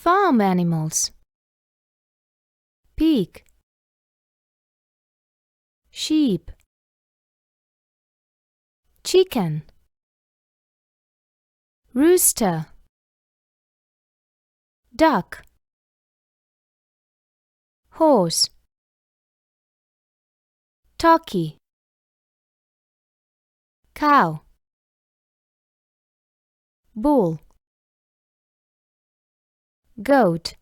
Farm animals. Pig, sheep, chicken, rooster, duck, horse, turkey, cow, bull, goat,